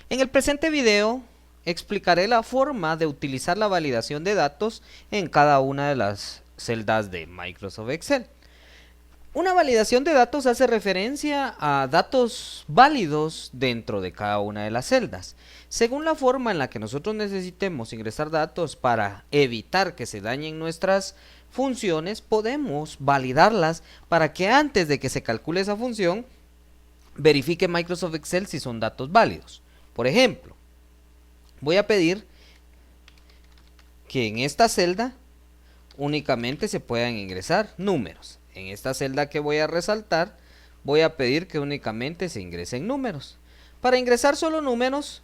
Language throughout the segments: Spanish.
En el presente video explicaré la forma de utilizar la validación de datos en cada una de las celdas de Microsoft Excel. Una validación de datos hace referencia a datos válidos dentro de cada una de las celdas. Según la forma en la que nosotros necesitemos ingresar datos para evitar que se dañen nuestras funciones, podemos validarlas para que antes de que se calcule esa función, verifique Microsoft Excel si son datos válidos. Por ejemplo, voy a pedir que en esta celda únicamente se puedan ingresar números. En esta celda que voy a resaltar, voy a pedir que únicamente se ingresen números. Para ingresar solo números,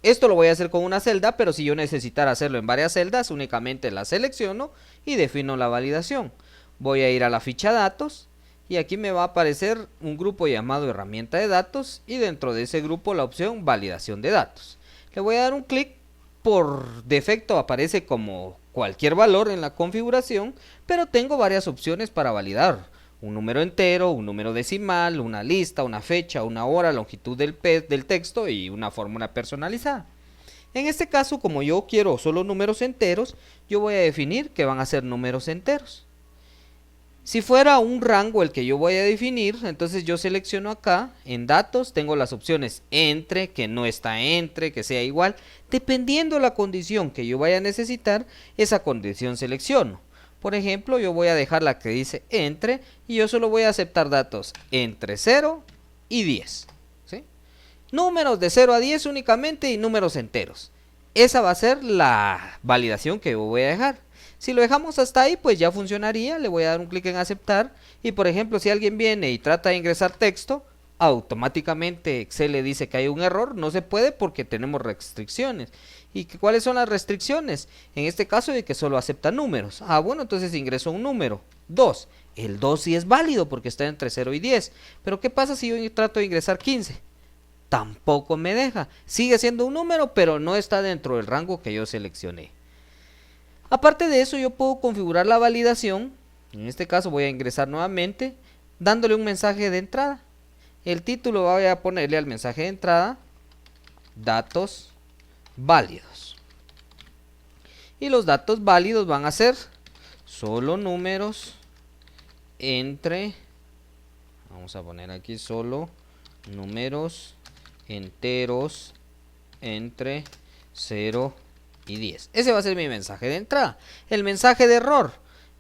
esto lo voy a hacer con una celda, pero si yo necesitara hacerlo en varias celdas, únicamente la selecciono y defino la validación. Voy a ir a la ficha datos y aquí me va a aparecer un grupo llamado herramienta de datos y dentro de ese grupo la opción validación de datos. Le voy a dar un clic. Por defecto aparece como cualquier valor en la configuración, pero tengo varias opciones para validar. Un número entero, un número decimal, una lista, una fecha, una hora, longitud del texto y una fórmula personalizada. En este caso, como yo quiero solo números enteros, yo voy a definir que van a ser números enteros. Si fuera un rango el que yo voy a definir, entonces yo selecciono acá, en datos, tengo las opciones entre, que no está entre, que sea igual. Dependiendo la condición que yo vaya a necesitar, esa condición selecciono. Por ejemplo, yo voy a dejar la que dice entre y yo solo voy a aceptar datos entre 0 y 10. ¿Sí? Números de 0 a 10 únicamente y números enteros. Esa va a ser la validación que yo voy a dejar. Si lo dejamos hasta ahí, pues ya funcionaría. Le voy a dar un clic en aceptar. Y por ejemplo, si alguien viene y trata de ingresar texto, automáticamente Excel le dice que hay un error. No se puede porque tenemos restricciones. ¿Y cuáles son las restricciones? En este caso de que solo acepta números. Ah, bueno, entonces ingreso un número. 2. El 2 sí es válido porque está entre 0 y 10. Pero ¿qué pasa si yo trato de ingresar 15? Tampoco me deja. Sigue siendo un número, pero no está dentro del rango que yo seleccioné. Aparte de eso, yo puedo configurar la validación. En este caso voy a ingresar nuevamente dándole un mensaje de entrada. El título voy a ponerle al mensaje de entrada datos válidos. Y los datos válidos van a ser solo números entre, vamos a poner aquí solo números enteros entre 0 y 10. Ese va a ser mi mensaje de entrada. El mensaje de error.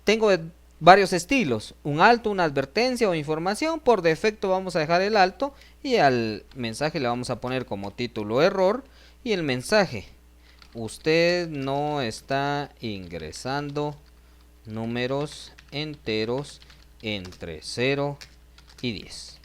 Tengo varios estilos. Un alto, una advertencia o información. Por defecto vamos a dejar el alto. Y al mensaje le vamos a poner como título error. Y el mensaje. Usted no está ingresando números enteros entre 0 y 10.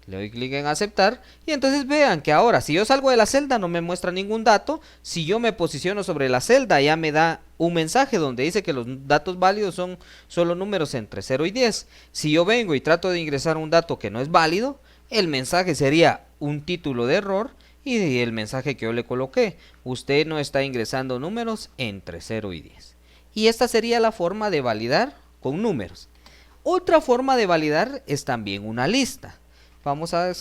Le doy clic en aceptar y entonces vean que ahora si yo salgo de la celda no me muestra ningún dato. Si yo me posiciono sobre la celda ya me da un mensaje donde dice que los datos válidos son solo números entre 0 y 10. Si yo vengo y trato de ingresar un dato que no es válido, el mensaje sería un título de error y el mensaje que yo le coloqué: usted no está ingresando números entre 0 y 10. Y esta sería la forma de validar con números. Otra forma de validar es también una lista. Vamos a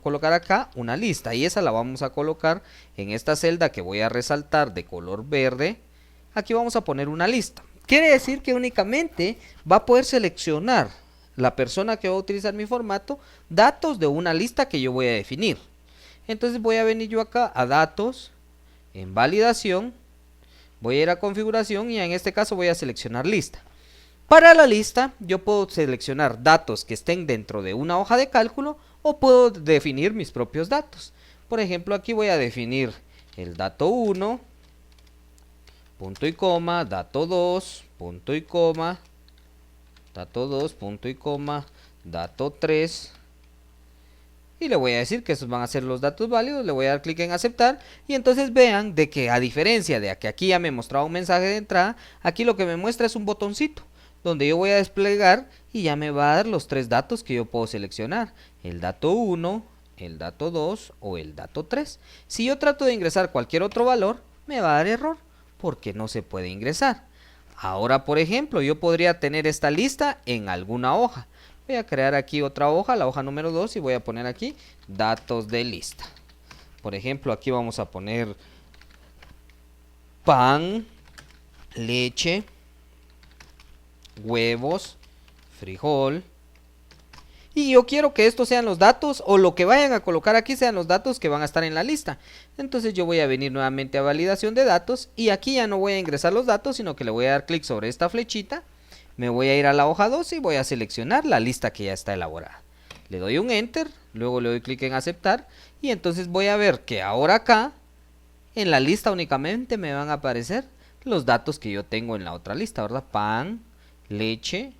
colocar acá una lista y esa la vamos a colocar en esta celda que voy a resaltar de color verde. Aquí vamos a poner una lista. Quiere decir que únicamente va a poder seleccionar la persona que va a utilizar mi formato datos de una lista que yo voy a definir. Entonces voy a venir yo acá a datos, en validación, voy a ir a configuración y en este caso voy a seleccionar lista. Para la lista yo puedo seleccionar datos que estén dentro de una hoja de cálculo o puedo definir mis propios datos. Por ejemplo, aquí voy a definir el dato 1, punto y coma, dato 2, punto y coma, dato 2, punto y coma, dato 3. Y le voy a decir que esos van a ser los datos válidos, le voy a dar clic en aceptar y entonces vean de que a diferencia de que aquí ya me mostraba un mensaje de entrada, aquí lo que me muestra es un botoncito donde yo voy a desplegar y ya me va a dar los tres datos que yo puedo seleccionar: el dato 1, el dato 2 o el dato 3. Si yo trato de ingresar cualquier otro valor, me va a dar error porque no se puede ingresar. Ahora, por ejemplo, yo podría tener esta lista en alguna hoja. Voy a crear aquí otra hoja, la hoja número 2, y voy a poner aquí datos de lista. Por ejemplo, aquí vamos a poner pan, leche, huevos, frijol. Y yo quiero que estos sean los datos, o lo que vayan a colocar aquí sean los datos que van a estar en la lista. Entonces yo voy a venir nuevamente a validación de datos, y aquí ya no voy a ingresar los datos, sino que le voy a dar clic sobre esta flechita. Me voy a ir a la hoja 2 y voy a seleccionar la lista que ya está elaborada. Le doy un enter, luego le doy clic en aceptar, y entonces voy a ver que ahora acá, en la lista únicamente me van a aparecer los datos que yo tengo en la otra lista, ¿verdad? Pan, leche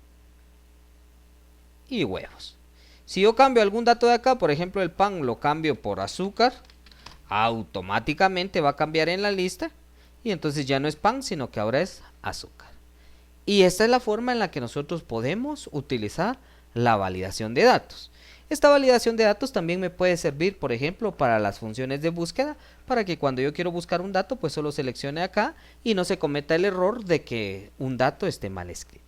y huevos. Si yo cambio algún dato de acá, por ejemplo el pan lo cambio por azúcar, automáticamente va a cambiar en la lista y entonces ya no es pan, sino que ahora es azúcar. Y esta es la forma en la que nosotros podemos utilizar la validación de datos. Esta validación de datos también me puede servir, por ejemplo, para las funciones de búsqueda, para que cuando yo quiero buscar un dato, pues solo seleccione acá y no se cometa el error de que un dato esté mal escrito.